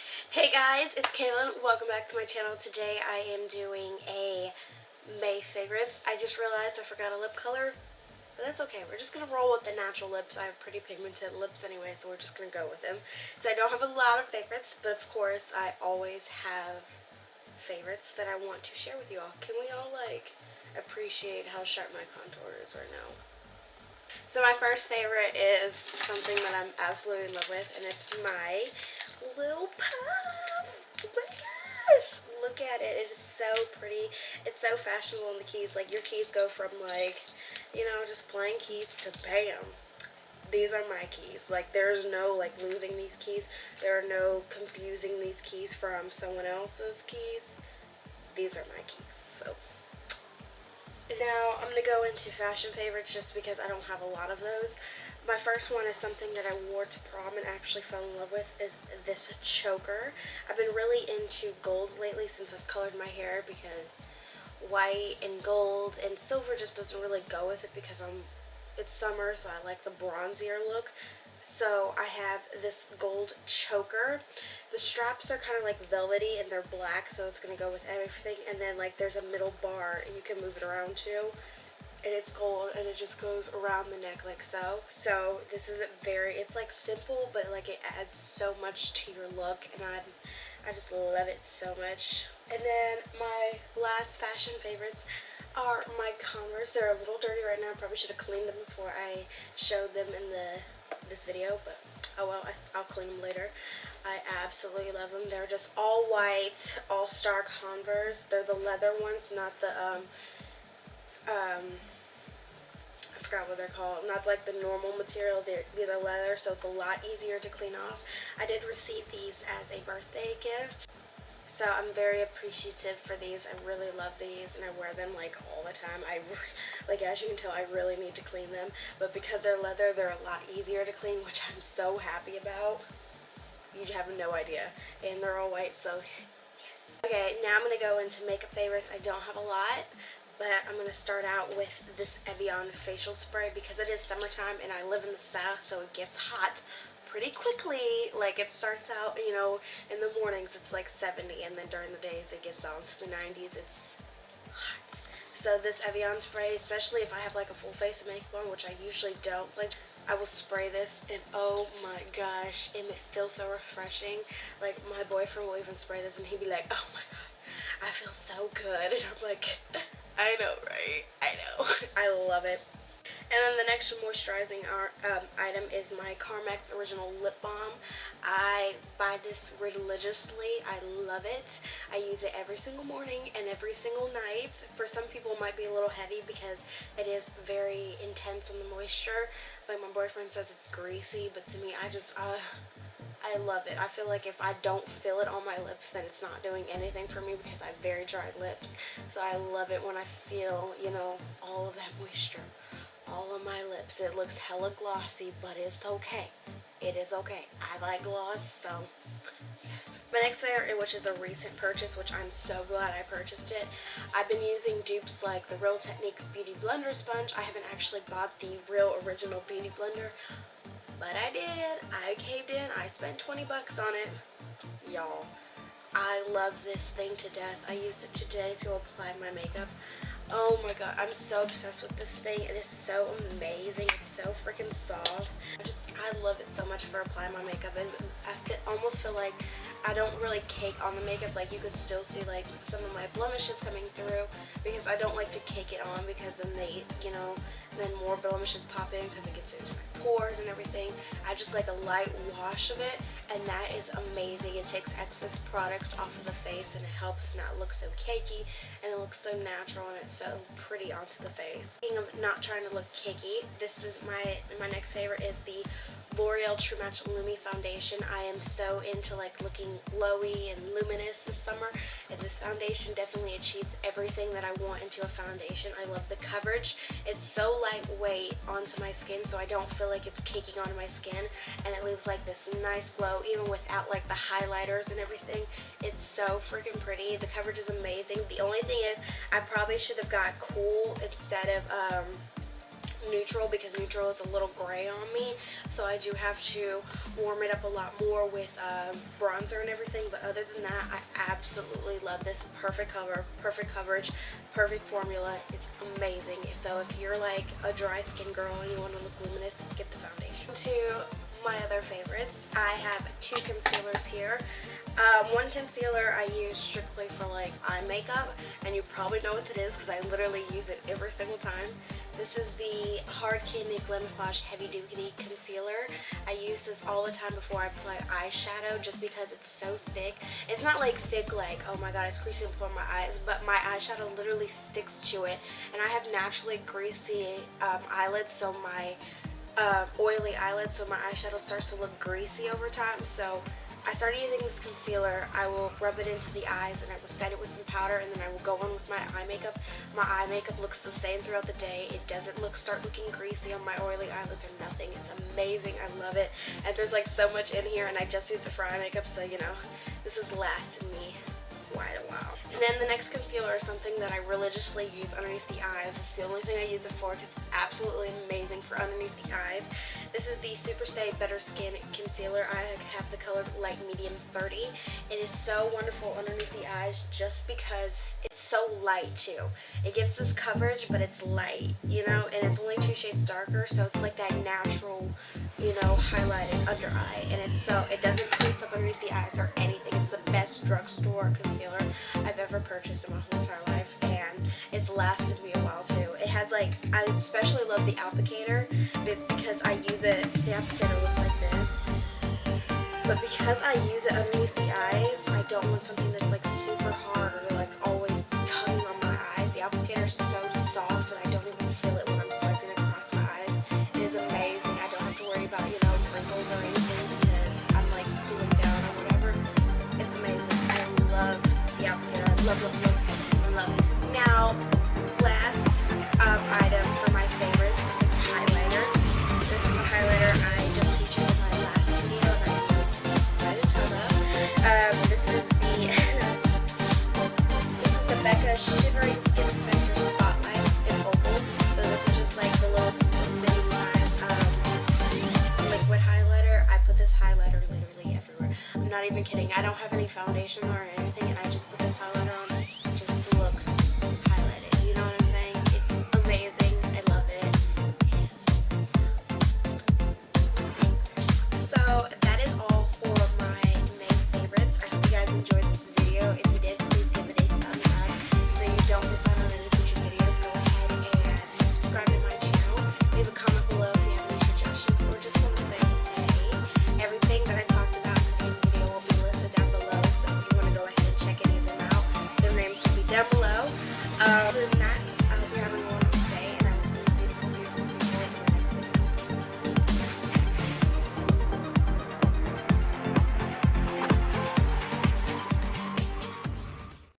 Hey guys, it's Kalin. Welcome back to my channel. Today I am doing a May favorites. I just realized I forgot a lip color, but that's okay. We're just going to roll with the natural lips. I have pretty pigmented lips anyway, so we're just going to go with them. So I don't have a lot of favorites, but of course I always have favorites that I want to share with you all. Can we all appreciate how sharp my contour is right now? So my first favorite is something that I'm absolutely in love with, and it's my little puff. Oh my gosh! Look at it. It is so pretty. It's so fashionable in the keys. Like, your keys go from, just plain keys to bam. These are my keys. Like, there's no, losing these keys. There are no confusing these keys from someone else's keys. These are my keys. So now I'm going to go into fashion favorites just because I don't have a lot of those. My first one is something that I wore to prom and actually fell in love with, is this choker. I've been really into gold lately since I've colored my hair, because white and gold and silver just doesn't really go with it because it's summer, so I like the bronzier look. So I have this gold choker. The straps are kind of like velvety and they're black, so it's going to go with everything. And then there's a middle bar and you can move it around too. And it's gold and it just goes around the neck like so. So this is it's simple, but it adds so much to your look, and I just love it so much. And then my last fashion favorites are my Converse. They're a little dirty right now. I probably should have cleaned them before I showed them in this video, but oh well, I'll clean them later. I absolutely love them. They're just all white, all-star Converse. They're the leather ones, not the I forgot what they're called. Not like the normal material. These are leather, so it's a lot easier to clean off. I did receive these as a birthday gift, so I'm very appreciative for these. I really love these, and I wear them all the time. As you can tell, I really need to clean them, but because they're leather, they're a lot easier to clean, which I'm so happy about. You have no idea. And they're all white, so yes. Okay, now I'm going to go into makeup favorites. I don't have a lot, but I'm going to start out with this Evian facial spray because it is summertime and I live in the south, so it gets hot pretty quickly. It starts out, in the mornings it's 70, and then during the days it gets down to the 90s. It's hot. So this Evian spray, especially if I have a full face of makeup on, which I usually don't, I will spray this, and oh my gosh, it feels so refreshing. My boyfriend will even spray this and he'd be like, oh my god, I feel so good. And I'm like, I know, right? I know. I love it. And then the next moisturizing item is my Carmex Original Lip Balm. I buy this religiously. I love it. I use it every single morning and every single night. For some people it might be a little heavy because it is very intense on the moisture. My boyfriend says it's greasy, but to me, I love it. I feel like if I don't feel it on my lips, then it's not doing anything for me because I have very dry lips. So I love it when I feel, all of that moisture all on my lips. It looks hella glossy, but it's okay. It is okay. I like gloss, so yes. My next favorite, which is a recent purchase, which I'm so glad I purchased it. I've been using dupes like the Real Techniques Beauty Blender Sponge. I haven't actually bought the real original Beauty Blender, but I did. I caved in. I spent 20 bucks on it. Y'all, I love this thing to death. I used it today to apply my makeup. Oh my god, I'm so obsessed with this thing. It is so amazing. It's so freaking soft. I love it so much for applying my makeup, and I almost feel like I don't really cake on the makeup. You could still see some of my blemishes coming through, because I don't like to cake it on, because then then more blemishes pop in because it gets into my pores and everything. I just like a light wash of it, and that is amazing. It takes excess product off of the face and it helps not look so cakey, and it looks so natural, and it's so pretty onto the face. Speaking of not trying to look cakey, this is my next favorite is the L'Oreal True Match Lumi Foundation. I am so into looking glowy and luminous this summer, and this foundation definitely achieves everything that I want into a foundation. I love the coverage. It's so lightweight onto my skin, so I don't feel like it's caking onto my skin, and it leaves this nice glow even without the highlighters and everything. It's so freaking pretty. The coverage is amazing. The only thing is I probably should have got Cool instead of neutral because neutral is a little gray on me, so I do have to warm it up a lot more with bronzer and everything. But other than that, I absolutely love this. Perfect cover, perfect coverage, perfect formula. It's amazing. So if you're like a dry skin girl and you want to look luminous, get the foundation. To my other favorites, I have two concealers here. One concealer I use strictly for like eye makeup, and you probably know what it is because I literally use it every single time. This is the Hard Candy Glamoflauge Heavy Duty Concealer. I use this all the time before I apply eyeshadow just because it's so thick. It's not like thick like, oh my god, it's greasy before my eyes, but my eyeshadow literally sticks to it. And I have naturally greasy eyelids, so my oily eyelids, so my eyeshadow starts to look greasy over time. So I started using this concealer. I will rub it into the eyes and I will set it with some powder, and then I will go on with my eye makeup. My eye makeup looks the same throughout the day. It doesn't start looking greasy on my oily eyelids or nothing. It's amazing. I love it. And there's like so much in here, and I just use it for eye makeup, so you know, this has lasted me quite a while. And then the next concealer is something that I religiously use underneath the eyes. It's the only thing I use it for because it's absolutely amazing for underneath the eyes. This is the Superstay Better Skin Concealer. I have the color light medium 30. It is so wonderful underneath the eyes just because it's so light too. It gives this coverage, but it's light, you know, and it's only 2 shades darker, so it's like that natural, you know, highlighted under eye. And it doesn't crease up underneath the eyes or anything. It's the best drugstore concealer I've ever purchased in my whole entire life, and it's lasted me a while too. It has like, I especially love the applicator because I use it, the applicator looks like this, but because I use it underneath the eyes, I don't want something that's like super hard or like always tugging on my eyes. The applicator is so soft and I don't even feel it when I'm swiping across my eyes. It is amazing. I don't have to worry about, you know, wrinkles or anything because I'm like cooling down or whatever. It's amazing. I love the applicator. I love it. Now, last item for my favorites is the highlighter. This is the highlighter I just featured in my last video, and I'm so excited to talk about. This is the Becca Shimmering Skin Perfector Spotlight in Opal. So this is just like the little mini size liquid highlighter. I put this highlighter literally everywhere. I'm not even kidding. I don't have any foundation or anything, and I just put this highlighter on